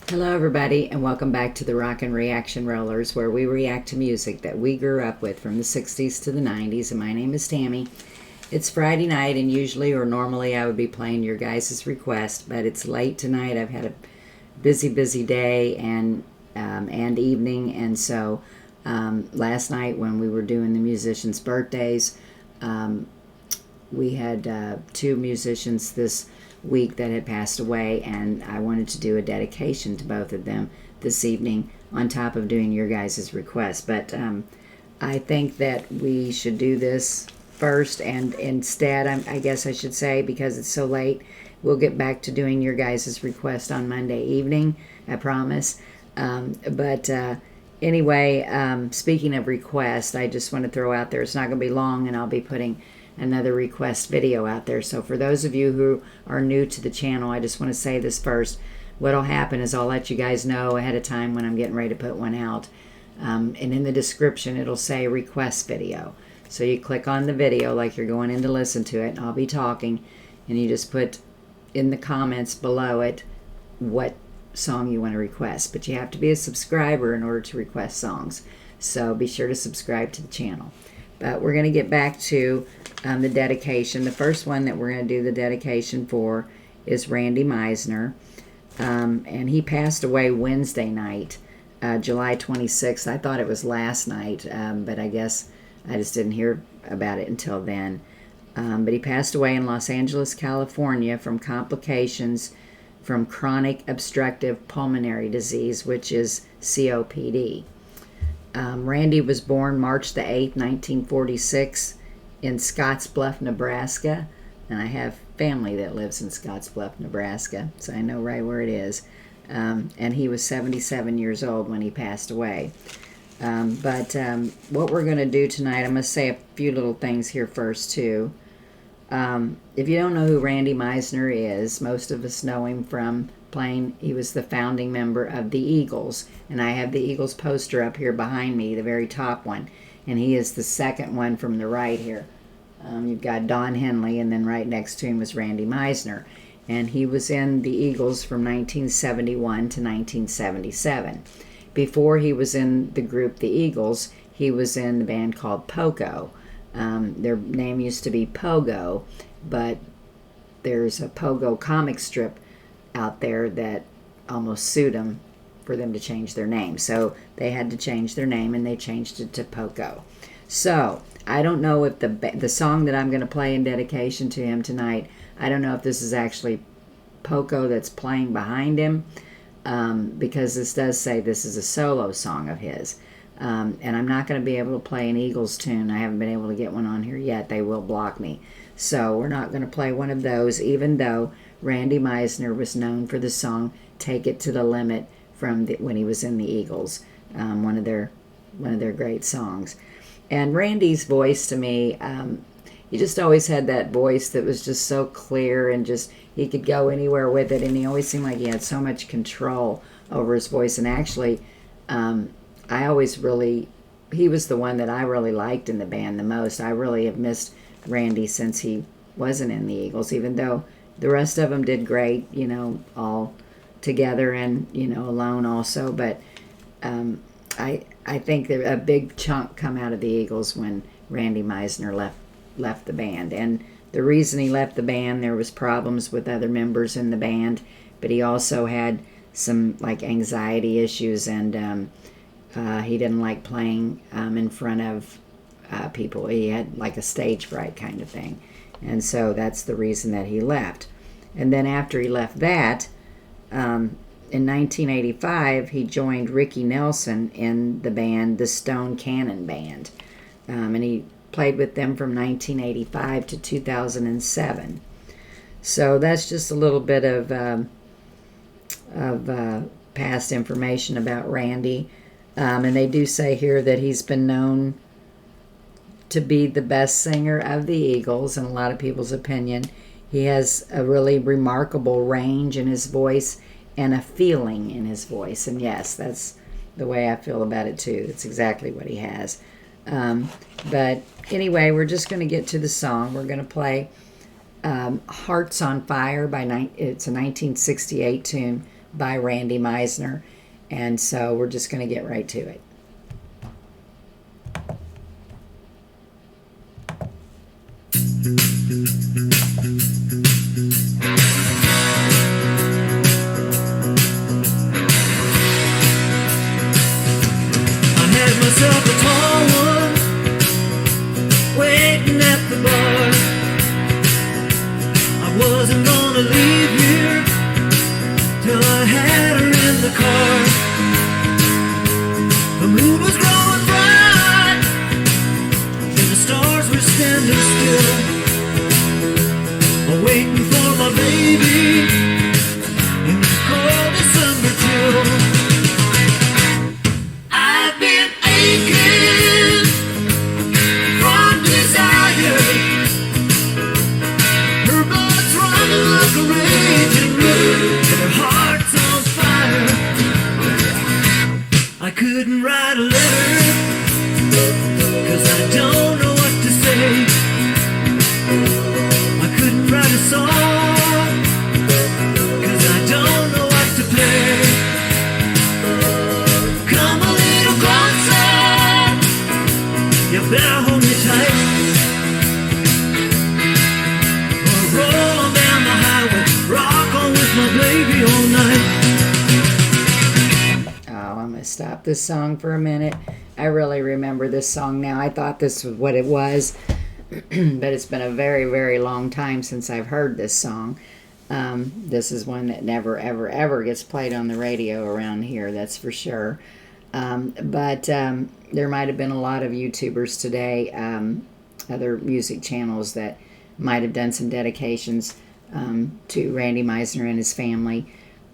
Hello, everybody, and welcome back to the Rockin Reaction Rollers, where we react to music that we grew up with from the 60s to the 90s. And my name is Tammy. It's Friday night, and usually or normally I would be playing your guys' request, but it's late tonight. I've had a busy day and evening, and so last night when we were doing the musicians' birthdays, we had two musicians this week that had passed away, and I wanted to do a dedication to both of them this evening on top of doing your guys' request. But I think that we should do this first, and instead, I guess I should say, because it's so late, we'll get back to doing your guys' request on Monday evening, I promise. But anyway, speaking of requests, I just want to throw out there, it's not going to be long, and I'll be putting another request video out there. So for those of you who are new to the channel, I just want to say this first. What'll happen is I'll let you guys know ahead of time when I'm getting ready to put one out. And in the description, it'll say request video. So you click on the video like you're going in to listen to it, and I'll be talking, and you just put in the comments below it what song you want to request. But you have to be a subscriber in order to request songs. So be sure to subscribe to the channel. But we're going to get back to the dedication. The first one that we're going to do the dedication for is Randy Meisner. And he passed away Wednesday night, July 26th. I thought it was last night, but I guess I just didn't hear about it until then. But he passed away in Los Angeles, California from complications from chronic obstructive pulmonary disease, which is COPD. Randy was born March the 8th, 1946 in Scottsbluff, Nebraska. And I have family that lives in Scottsbluff, Nebraska, so I know right where it is. And he was 77 years old when he passed away. But what we're going to do tonight, I'm going to say a few little things here first, too. If you don't know who Randy Meisner is, most of us know him from playing. He was the founding member of the Eagles, and I have the Eagles poster up here behind me, the very top one, and he is the second one from the right here. You've got Don Henley, and then right next to him was Randy Meisner, and he was in the Eagles from 1971 to 1977. Before he was in the group the Eagles, he was in the band called Poco. Their name used to be Pogo, but there's a Pogo comic strip out there that almost sued them for them to change their name. So they had to change their name, and they changed it to Poco. So I don't know if the song that I'm going to play in dedication to him tonight, I don't know if this is actually Poco that's playing behind him, because this does say this is a solo song of his. And I'm not going to be able to play an Eagles tune. I haven't been able to get one on here yet. They will block me. So we're not going to play one of those, even though Randy Meisner was known for the song "Take It to the Limit" from when he was in the Eagles, one of their great songs. And Randy's voice, to me, he just always had that voice that was just so clear, and just he could go anywhere with it, and he always seemed like he had so much control over his voice. And actually, he was the one that I really liked in the band the most. I really have missed Randy since he wasn't in the Eagles, even though the rest of them did great, all together and, alone also. But I think that a big chunk come out of the Eagles when Randy Meisner left the band. And the reason he left the band, there was problems with other members in the band, but he also had some anxiety issues, and he didn't like playing in front of people. He had a stage fright kind of thing. And so that's the reason that he left. And then after he left that, in 1985, he joined Ricky Nelson in the band, the Stone Cannon Band. And he played with them from 1985 to 2007. So that's just a little bit of past information about Randy. And they do say here that he's been known to be the best singer of the Eagles, in a lot of people's opinion. He has a really remarkable range in his voice and a feeling in his voice. And yes, that's the way I feel about it too. That's exactly what he has. But anyway, we're just going to get to the song. We're going to play Hearts on Fire it's a 1968 tune by Randy Meisner. And so we're just going to get right to it. I had myself a tall one waiting at the bar. I wasn't gonna leave here till I had her in the car. The moon was growing bright and the stars were standing still, waiting for my baby in the cold December chill. I've been aching from desire. Her blood's running like a raging river, and her heart's on fire. I couldn't write a letter, 'cause I don't know what to say. I couldn't write a song, 'cause I don't know what to play. Come a little closer, you better hold me tight. Or roll on down the highway, rock on with my baby all night. Oh, I'm going to stop this song for a minute. I really remember this song now. I thought this was what it was, but it's been a very, very long time since I've heard this song. This is one that never, ever, ever gets played on the radio around here, that's for sure. But there might have been a lot of YouTubers today, other music channels that might have done some dedications to Randy Meisner and his family.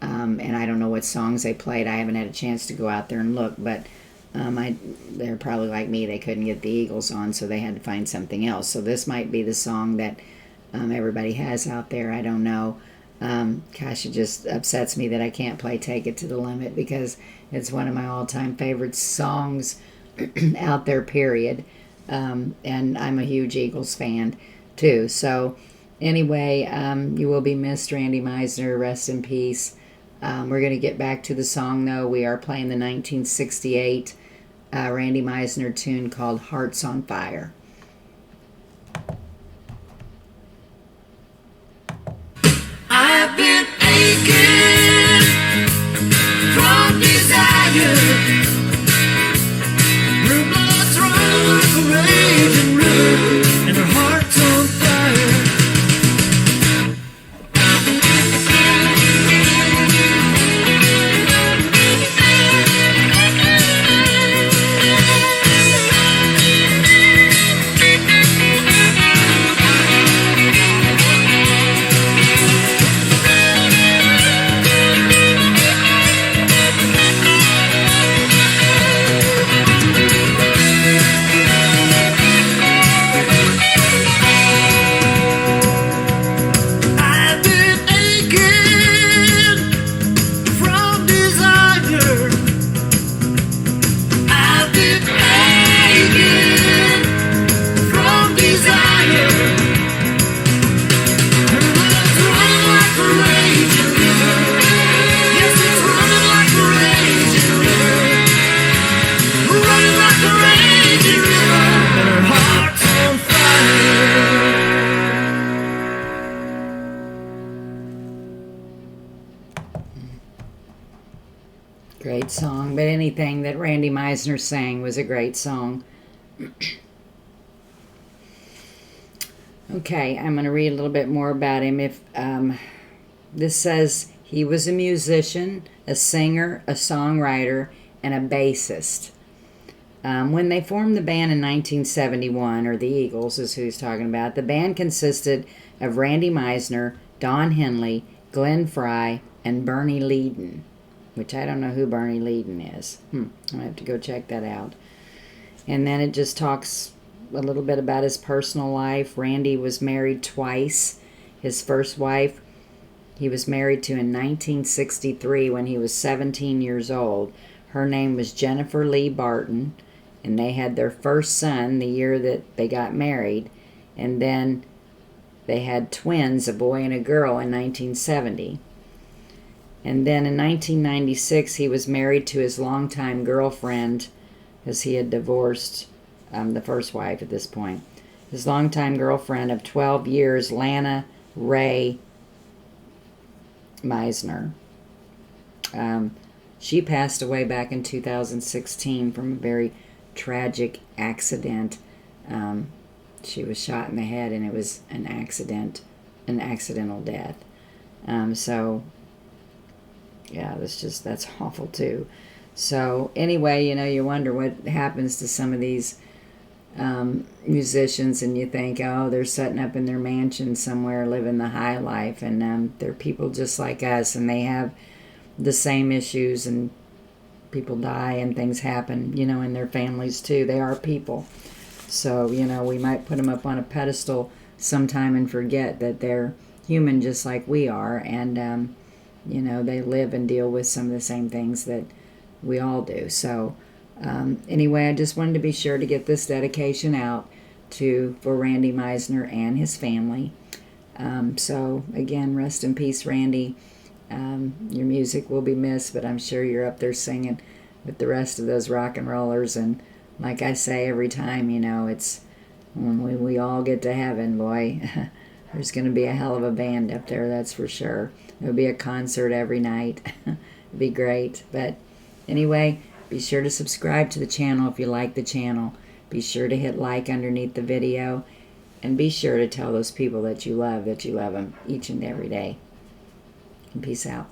And I don't know what songs they played. I haven't had a chance to go out there and look, but they're probably like me. They couldn't get the Eagles on, so they had to find something else. So this might be the song that everybody has out there. I don't know. Gosh, it just upsets me that I can't play Take It to the Limit, because it's one of my all-time favorite songs out there, period. And I'm a huge Eagles fan, too. So anyway, you will be missed, Randy Meisner. Rest in peace. We're going to get back to the song, though. We are playing the 1968 Randy Meisner tune called Hearts on Fire. I've been aching from desire. Her blood's running like a raging river, and her heart's on fire. Great song, but anything that Randy Meisner sang was a great song. Okay, I'm going to read a little bit more about him. This says he was a musician, a singer, a songwriter, and a bassist. When they formed the band in 1971, or the Eagles is who he's talking about, the band consisted of Randy Meisner, Don Henley, Glenn Frey, and Bernie Leadon, which I don't know who Bernie Leadon is. I'm going to have to go check that out. And then it just talks a little bit about his personal life. Randy was married twice. His first wife he was married to in 1963 when he was 17 years old. Her name was Jennifer Lee Barton, and they had their first son the year that they got married. And then they had twins, a boy and a girl, in 1970. And then in 1996, he was married to his longtime girlfriend, because he had divorced the first wife at this point. His longtime girlfriend of 12 years, Lana Ray Meisner. She passed away back in 2016 from a very tragic accident. She was shot in the head, and it was an accidental death. So, yeah, that's awful too. So, anyway, you wonder what happens to some of these musicians, and you think, oh, they're setting up in their mansion somewhere, living the high life, and they're people just like us, and they have the same issues, and people die and things happen, in their families too. They are people. So, we might put them up on a pedestal sometime and forget that they're human just like we are, and, they live and deal with some of the same things that we all do. So, anyway, I just wanted to be sure to get this dedication out for Randy Meisner and his family. So, again, rest in peace, Randy. Your music will be missed, but I'm sure you're up there singing with the rest of those rock and rollers. And like I say every time, it's when we all get to heaven, boy, there's going to be a hell of a band up there, that's for sure. There'll be a concert every night. It'd be great. But anyway, be sure to subscribe to the channel if you like the channel. Be sure to hit like underneath the video. And be sure to tell those people that you love them each and every day. And peace out.